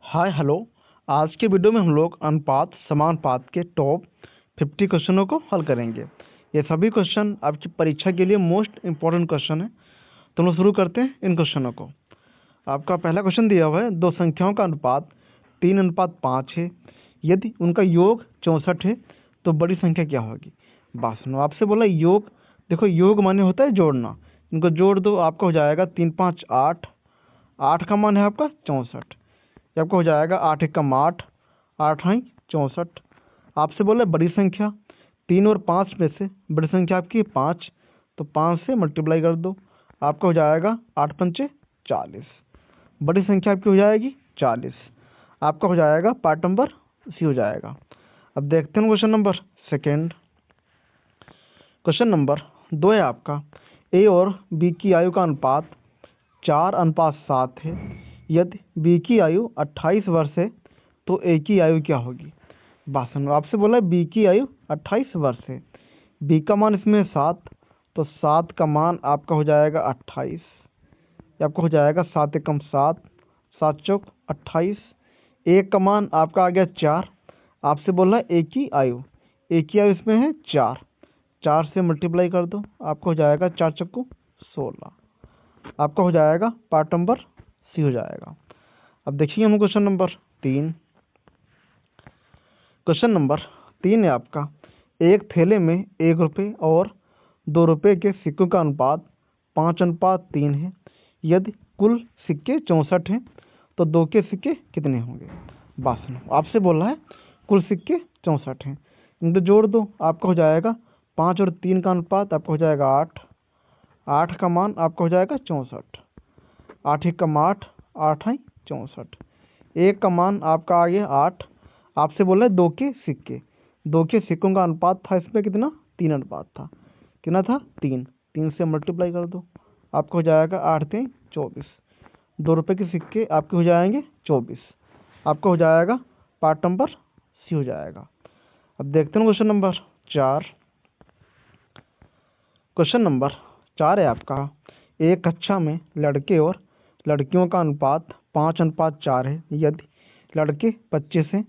Hi hello. आज के video में हम लोग अनुपात समानुपात के टॉप 50 क्वेश्चनों को हल करेंगे। ये सभी क्वेश्चन आपकी परीक्षा के लिए मोस्ट इम्पोर्टेंट क्वेश्चन है। तो हम लोग शुरू करते हैं इन क्वेश्चनों को। आपका पहला क्वेश्चन दिया हुआ है, दो संख्याओं का अनुपात 3:5 है। यदि उनका योग 64 है तो बड़ी संख्या क्या होगी। बात सुनो, आपसे बोला योग। देखो, योग माने होता है जोड़ना। इनको जोड़ दो, आपका हो जाएगा 3 5 8। 8 का मान है आपका 64। ये आपका हो जाएगा 8 एकम 8, 8 हाई 64। आपसे बोला बड़ी संख्या 3 और 5 में से बड़ी संख्या आपकी 5, तो 5 से मल्टीप्लाई कर दो, आपका हो जाएगा 8 पंचे 40। बड़ी संख्या आपकी हो जाएगी 40। आपका हो जाएगा पार्ट नंबर सी हो जाएगा। अब देखते हैं question number second. Question number 2 है आपका, ए और बी की आयु का अनुपात 4:7 है। यदि बी की आयु 28 वर्ष है तो ए की आयु क्या होगी। बात सुनो, आपसे बोला है बी की आयु 28 वर्ष है। बी का मान इसमें 7, तो 7 का मान आपका हो जाएगा 28। आपका हो जाएगा 7 एकम 7, 7 चौक 28। एक का मान आपका आ गया 4। आपसे बोला है ए की आयु। ए की आयु इसमें है 4, 4 से मल्टीप्लाई कर दो, आपका हो जाएगा 4 चक्कू 16। आपका हो जाएगा पार्ट नंबर सी हो जाएगा। अब देखिए हम क्वेश्चन नंबर 3। क्वेश्चन नंबर 3 है आपका, एक थैले में 1 रुपये और 2 रुपये के सिक्कों का अनुपात 5:3 है। यदि कुल सिक्के 64 हैं तो 2 के सिक्के कितने होंगे। बात सुनो, आपसे बोला है कुल सिक्के 64 हैं, इनको जोड़ दो, आपका हो जाएगा 5 और 3 का अनुपात आपका हो जाएगा 8। 8 का मान आपका हो जाएगा 64। 8 एकम 8, 8 हाई 64। एक का मान आपका आ गया 8। आपसे बोला है 2 के सिक्के। 2 के सिक्कों का अनुपात था इसमें कितना, 3 अनुपात था। कितना था, 3। 3 से मल्टीप्लाई कर दो, आपका हो जाएगा 8 3 24। 2 रुपये के सिक्के आपके हो जाएंगे 24। आपका हो जाएगा पार्ट नंबर सी हो जाएगा। अब देखते हैं क्वेश्चन नंबर 4। क्वेश्चन नंबर 4 है आपका, एक कक्षा में लड़के और लड़कियों का अनुपात 5:4 है। यदि लड़के 25 हैं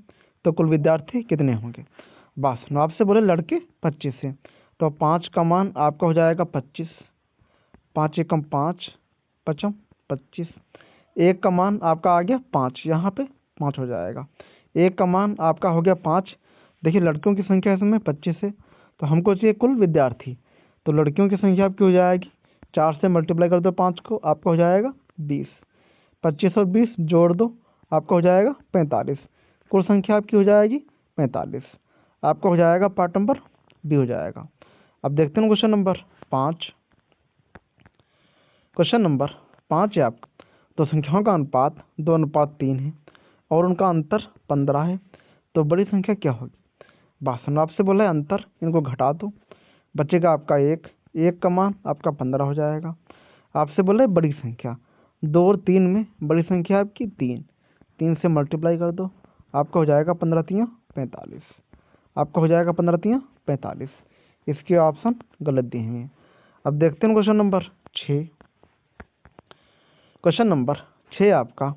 तो कुल विद्यार्थी कितने होंगे। बस आपसे बोले लड़के 25 हैं, तो 5 का मान आपका हो जाएगा 25। 5 एकम 5, 5 25। एक का मान आपका आ गया 5, यहाँ पे 5 हो जाएगा। एक का मान आपका हो गया 5। देखिए लड़कियों की संख्या इसमें 25 है, तो हमको चाहिए कुल विद्यार्थी। तो लड़कियों की संख्या आपकी हो जाएगी 4 से मल्टीप्लाई कर दो 5 को, आपका हो जाएगा 20। 25 और 20 जोड़ दो, आपका हो जाएगा 45। कुल संख्या आपकी हो जाएगी 45। आपका हो जाएगा पार्ट नंबर बी हो जाएगा। अब देखते हैं क्वेश्चन नंबर 5। क्वेश्चन नंबर 5 है आपका, तो संख्याओं का अनुपात 2:3 है और उनका अंतर 15 है, तो बड़ी संख्या क्या होगी। भाषण आपसे बोला है अंतर, इनको घटा दो, बचेगा आपका 1। 1 का मान आपका 15 हो जाएगा। आपसे बोला है बड़ी संख्या 2 और 3 में बड़ी संख्या आपकी 3। 3 से मल्टीप्लाई कर दो, आपका हो जाएगा 15 3 45। आपका हो जाएगा 15 3 45। इसके ऑप्शन गलत दिए हुए हैं। अब देखते हैं क्वेश्चन नंबर 6। क्वेश्चन नंबर 6 आपका,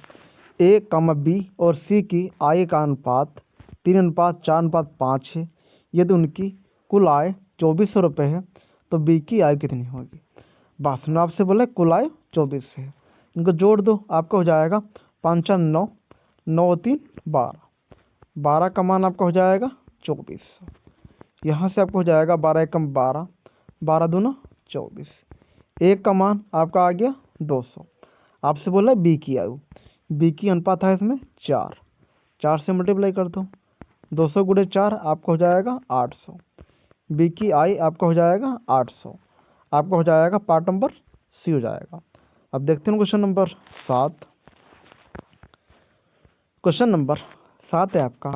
ए कमा बी और सी की आय का अनुपात 3:4:5 है। यदि उनकी कुल आय 2400 रुपये है तो बी की आय कितनी होगी। बात सुनो, आपसे बोले कुल आय 24 है, इनको जोड़ दो, आपका हो जाएगा 5 4 9, 9 3 12। 12 का मान आपका हो जाएगा 24। यहाँ से आपको हो जाएगा 12 एकम 12, 12 दूना 24। एक का मान आपका आ गया 200। आपसे बोला बी की आयु। बी की अनुपात है इसमें 4। 4 से मल्टीप्लाई कर दो, 200 गुणे 4 आपका हो जाएगा 800। बी की आई आपका हो जाएगा 800। आपका हो जाएगा पार्ट नंबर सी हो जाएगा। अब देखते हैं क्वेश्चन नंबर 7। क्वेश्चन नंबर 7 है आपका,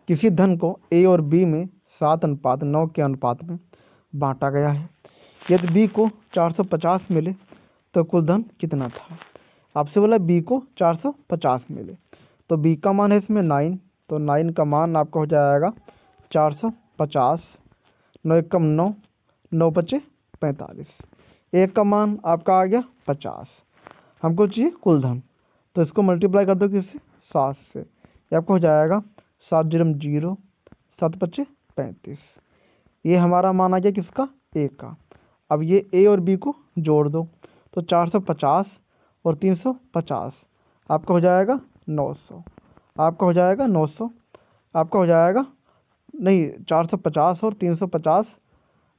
किसी धन को ए और बी में 7:9 के अनुपात में बांटा गया है। यदि बी को 450 मिले तो कुल धन कितना था। आपसे बोला बी को 450 मिले, तो बी का मान है इसमें 9, तो 9 का मान आपका हो जाएगा 450। 9 एकम 9, 9 पचे 45। एक का मान आपका आ गया 50। हमको चाहिए कुल धन, तो इसको मल्टीप्लाई कर दो किससे, 7 से, ये आपका हो जाएगा 7 जीरो 0, 7 पच्चे 35। ये हमारा मान आ गया किसका, ए का। अब ये ए और बी को जोड़ दो तो 450 और 350 आपका हो जाएगा 900, आपका हो जाएगा 900, आपका हो जाएगा नहीं 450 और 350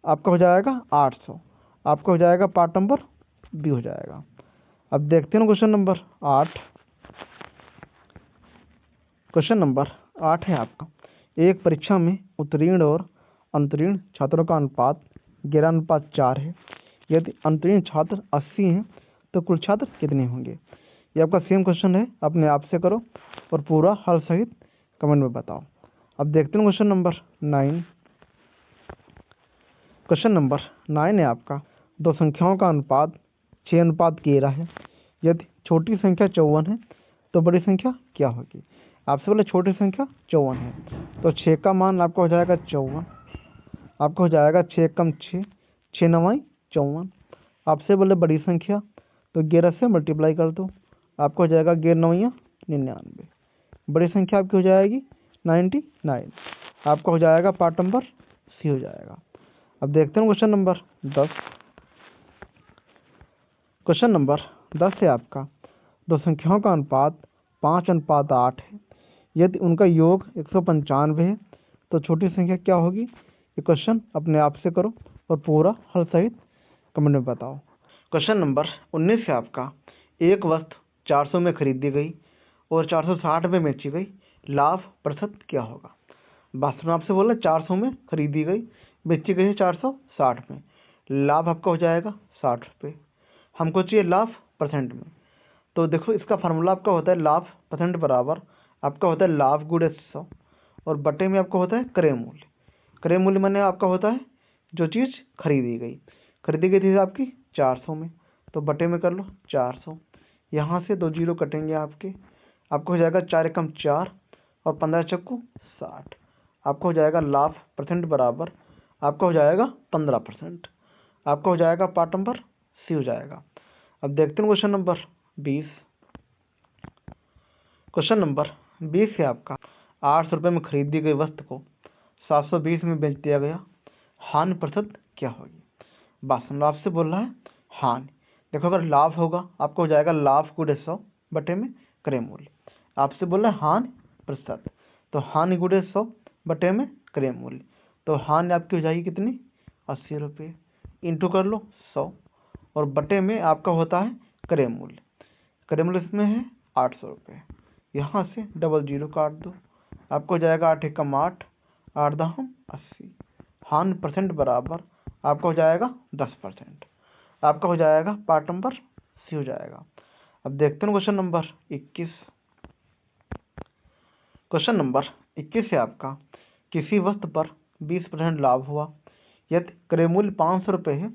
आपका हो जाएगा 800, आपका हो जाएगा पार्ट नंबर बी हो जाएगा। अब देखते हैं क्वेश्चन नंबर 8। क्वेश्चन नंबर 8 है आपका, एक परीक्षा में उत्तीर्ण और अनुत्तीर्ण छात्रों का अनुपात 11:4 है। यदि अनुत्तीर्ण छात्र 80 हैं तो कुल छात्र कितने होंगे। ये आपका सेम क्वेश्चन है, अपने आप से करो और पूरा हल सहित कमेंट में बताओ। अब देखते हैं क्वेश्चन नंबर 9। क्वेश्चन नंबर 9 है आपका, दो संख्याओं का अनुपात 6:13 है। यदि छोटी संख्या 54 है तो बड़ी संख्या क्या होगी। आपसे बोले छोटी संख्या 54 है तो 6 का मान आपका हो जाएगा 54, आपका हो जाएगा 6 कम 6, 6 9 54। आपसे बोले बड़ी संख्या तो 11 से मल्टीप्लाई कर दो, आपको हो जाएगा 11 9 99। बड़ी संख्या आपकी हो जाएगी 99, आपका हो जाएगा पार्ट नंबर सी हो जाएगा। अब देखते हैं क्वेश्चन नंबर 10। क्वेश्चन नंबर 10 है आपका, दो संख्याओं का अनुपात 5:8 है। यदि उनका योग 195 है तो छोटी संख्या क्या होगी। ये क्वेश्चन अपने आप से करो और पूरा हल सहित कमेंट में बताओ। क्वेश्चन नंबर 19 है आपका, एक वस्तु 400 में खरीदी गई और 460 में बेची गई, लाभ प्रतिशत क्या होगा। वास्तव में आपसे बोला 400 में खरीदी गई, बेची गई है 460 में, लाभ आपका हो जाएगा 60 रुपये। हमको चाहिए लाभ परसेंट में, तो देखो इसका फार्मूला आपका होता है लाभ परसेंट बराबर आपका होता है लाभ गुणे 100 और बटे में आपका होता है क्रय मूल्य। क्रय मूल्य माने आपका होता है जो चीज़ खरीदी गई थी आपकी 400 में, तो बटे में कर लो 400। यहाँ से 2 जीरो कटेंगे आपको हो जाएगा 4 एकम 4 और 15 चक्कू 60, आपका हो जाएगा लाभ परसेंट बराबर आपका हो जाएगा 15%, आपका हो जाएगा पार्ट नंबर सी हो जाएगा। अब देखते हैं क्वेश्चन नंबर 20। क्वेश्चन नंबर 20 है आपका, 800 रुपये में खरीदी गई वस्तु को 720 में बेच दिया गया, हानि प्रतिशत क्या होगी। वास्तव आपसे बोल रहा है हानि। देखो अगर लाभ होगा आपको हो जाएगा लाभ गुणे 100 बटे में क्रय मूल्य। आपसे बोल रहा है हानि प्रतिशत, तो हानि गुणे 100 बटे में क्रय मूल्य, तो हानि आपकी हो जाएगी कितनी 80 रुपये, इंटू कर लो 100 और बटे में आपका होता है क्रय मूल्य। क्रय मूल्य इसमें है 800 रुपये, यहाँ से डबल जीरो काट दो, आपको हो जाएगा 8 एकम 8, 8 दहम 80, हानि परसेंट बराबर आपका हो जाएगा 10%, आपका हो जाएगा पार्ट नंबर सी हो जाएगा। अब देखते हैं क्वेश्चन नंबर 21। क्वेश्चन नंबर 21 है आपका, किसी वस्तु पर 20% लाभ हुआ, यदि क्रय मूल्य 500 रुपये है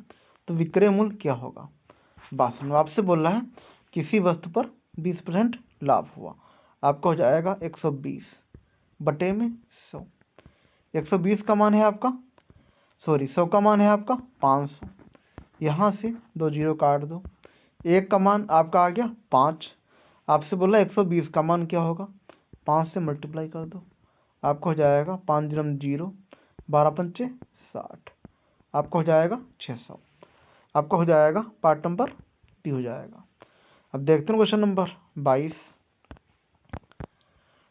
तो विक्रय मूल्य क्या होगा। वास्तव में आपसे बोल रहा है किसी वस्तु पर 20% लाभ हुआ, आपका हो जाएगा 120 बटे में 100। 120 का मान है आपका 100 का मान है आपका 500, यहाँ से 2 जीरो काट दो, 1 का मान आपका आ गया 5। आपसे बोला 120 का मान क्या होगा, 5 से मल्टीप्लाई कर दो, आपको हो जाएगा 5 जन्म 0, 12 पंचे 60, आपको हो जाएगा 600, आपका हो जाएगा पार्ट नंबर डी हो जाएगा। अब देखते हैं क्वेश्चन नंबर 22।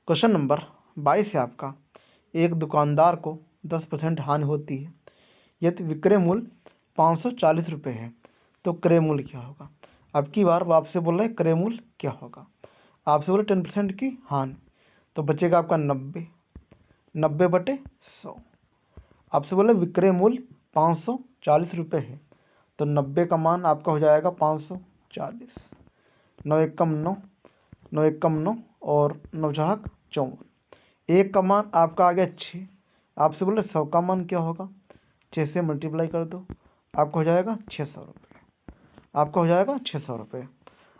क्वेश्चन नंबर 22 है आपका, एक दुकानदार को 10% हानि होती है, यदि विक्रय मूल्य 540 रुपये है तो क्रय मूल्य क्या होगा। अब की बार वो आपसे बोल रहे हैं क्रय मूल्य क्या होगा। आपसे बोले 10% की हानि, तो बचेगा आपका 90 बटे 100। आपसे बोले विक्रय मूल्य 540 रुपये है तो 90 का मान आपका हो जाएगा 540, 9 एकम 9, 9 एकम 9 और 9 चाहक 54, 1 का मान आपका आ गया 6। आपसे बोले 100 का मान क्या होगा, 6 से मल्टीप्लाई कर दो, आपका हो जाएगा 600 रुपये, आपका हो जाएगा 600 रुपये,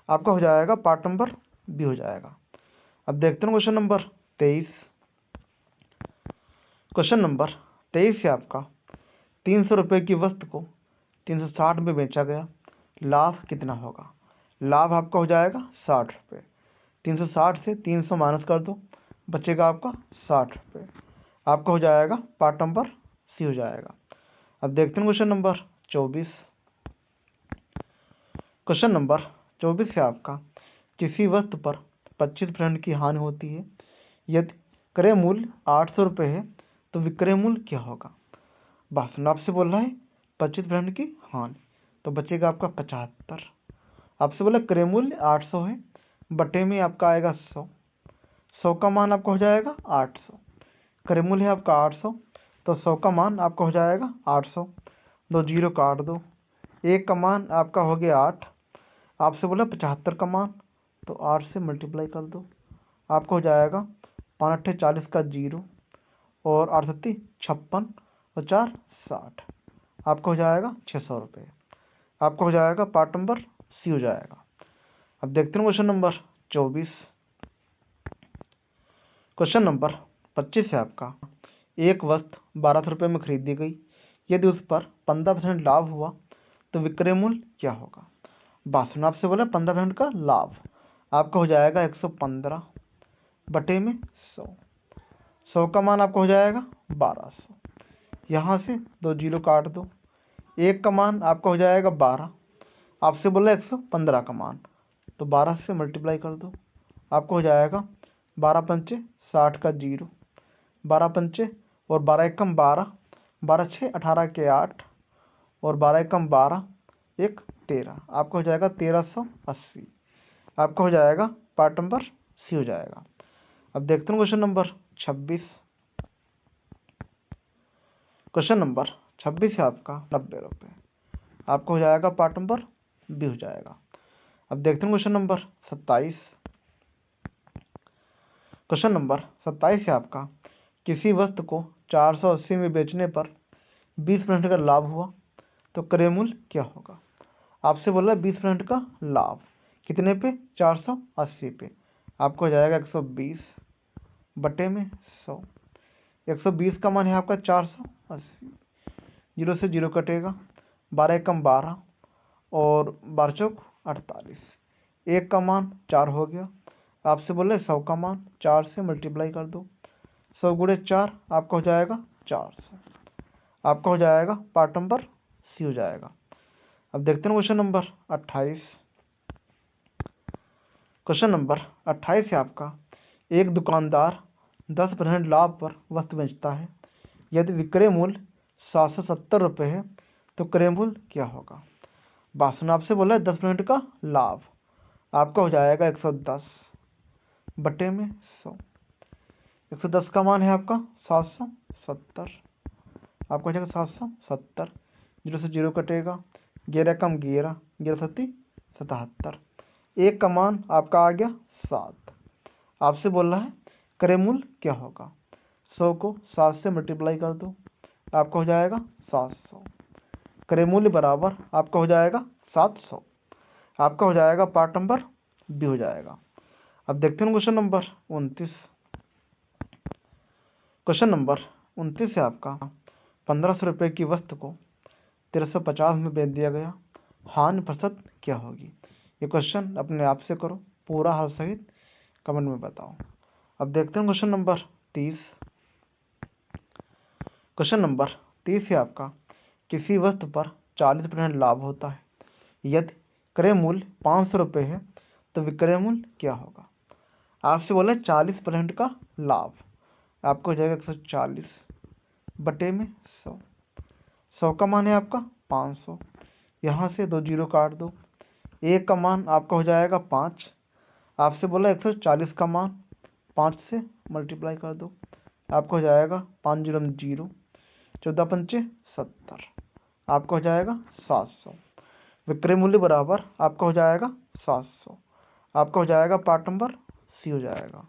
आपका हो जाएगा पार्ट नंबर बी हो जाएगा। अब देखते हैं क्वेश्चन नंबर 23। क्वेश्चन नंबर 23 है आपका, 300 रुपये की वस्तु को 360 में बेचा गया, लाभ कितना होगा। लाभ आपका हो जाएगा 60 रुपये, 360 से 300 माइनस कर दो, बचेगा आपका 60 रुपये। आपका हो जाएगा पार्ट नंबर सी हो जाएगा। अब देखते हैं क्वेश्चन नंबर 24। क्वेश्चन नंबर 24 है आपका, किसी वस्तु पर 25% की हानि होती है, यदि क्रय मूल्य 800 रुपये है तो विक्रय मूल्य क्या होगा। भाषण आपसे बोल रहा है 25% की हानि, तो बचेगा आपका 75। आपसे बोला क्रय मूल्य 800 है, बटे में आपका आएगा 100, 100 का मान आपका हो जाएगा 800। क्रय मूल्य है आपका 800, तो 100 का मान आपका हो जाएगा 800, 2 जीरो काट दो, 1 का मान आपका हो गया 8। आपसे बोला 75 का मान, तो 8 से मल्टीप्लाई कर दो, आपको हो जाएगा 5 अट्ठे 40 का 0 और 8 सत्ती 56 और 4 60। आपको हो जाएगा 600 रुपये। आपको हो जाएगा पार्ट नंबर सी हो जाएगा। अब देखते हैं क्वेश्चन नंबर 24। क्वेश्चन नंबर 25 है आपका, एक वस्तु 1200 रुपये में खरीदी गई, यदि उस पर 15% लाभ हुआ तो विक्रय मूल्य क्या होगा। भाषण आपसे बोला 15% का लाभ, आपका हो जाएगा 115 बटे में 100, 100 का मान आपका हो जाएगा 1200। यहाँ से 2 जीरो काट दो, 1 का मान आपका हो जाएगा 12। आपसे बोला 115 का मान, तो 12 से मल्टीप्लाई कर दो, आपको हो जाएगा 12 पंचे 60 का 0, 12 पंचे और 12 एकम 12, 12 छः 18 के 8 और 12 एकम 12, 1 13। आपका हो जाएगा 1380। आपका हो जाएगा पार्ट नंबर सी हो जाएगा। अब देखते हैं क्वेश्चन नंबर 26। क्वेश्चन नंबर 26 है आपका 90 रुपये, आपका हो जाएगा पार्ट नंबर बी हो जाएगा। अब देखते हैं क्वेश्चन नंबर 27। क्वेश्चन नंबर 27 है आपका, किसी वस्तु को 480 में बेचने पर 20% का लाभ हुआ तो क्रय मूल्य क्या होगा। आपसे बोला 20% का लाभ, कितने पे 480 पे, आपको हो जाएगा 120 बटे में 100। 120 का मान है आपका 480, 0 से 0 कटेगा, 12 एकम 12 और 12 चौक 48, 1 का मान 4 हो गया। आपसे बोले 100 का मान 4 से मल्टीप्लाई कर दो, 100 गुणे 4 आपका हो जाएगा 400। आपका हो जाएगा पार्ट नंबर सी हो जाएगा। अब देखते हैं क्वेश्चन नंबर 28। क्वेश्चन नंबर 28 है आपका, एक दुकानदार 10% लाभ पर वस्तु बेचता है, यदि विक्रय मूल्य 770 रुपये है तो क्रय मूल्य क्या होगा। भाषण आपसे बोला है 10% का लाभ, आपका हो जाएगा 110 बटे में 100। 110 का मान है आपका 770, आपका हो जाएगा 770, 0 से 0 कटेगा, 11 कम 11, 11 सत्ती 77, 1 का मान आपका आ गया 7। आपसे बोल रहा है क्रय मूल्य क्या होगा। 100 को 7 से मल्टीप्लाई कर दो, आपका हो जाएगा 700। क्रय मूल्य बराबर आपका हो जाएगा 700। आपका हो जाएगा पार्ट नंबर बी हो जाएगा। अब देखते हैं क्वेश्चन नंबर 29। क्वेश्चन नंबर 29 है आपका, 1500 रुपये की वस्तु को 1350 में बेच दिया गया, हानि प्रतिशत क्या होगी। ये क्वेश्चन अपने आप से करो, पूरा हल सहित कमेंट में बताओ। अब देखते हैं क्वेश्चन नंबर 30। क्वेश्चन नंबर 30 है आपका, किसी वस्तु पर 40% लाभ होता है, यदि क्रय मूल्य 500 रुपये है तो विक्रय मूल्य क्या होगा। आपसे बोला 40% का लाभ, आपको हो जाएगा 140 बटे में 100। 100 का मान है आपका 500, यहाँ से 2 जीरो काट दो, 1 का मान आपका हो जाएगा 5। आपसे बोला 140 का मान 5 से मल्टीप्लाई कर दो, आपको हो जाएगा 5 जीरो 0, 14 पंचे 70, आपका हो जाएगा 700। विक्रय मूल्य बराबर आपका हो जाएगा 700। आपका हो जाएगा पार्ट नंबर सी हो जाएगा।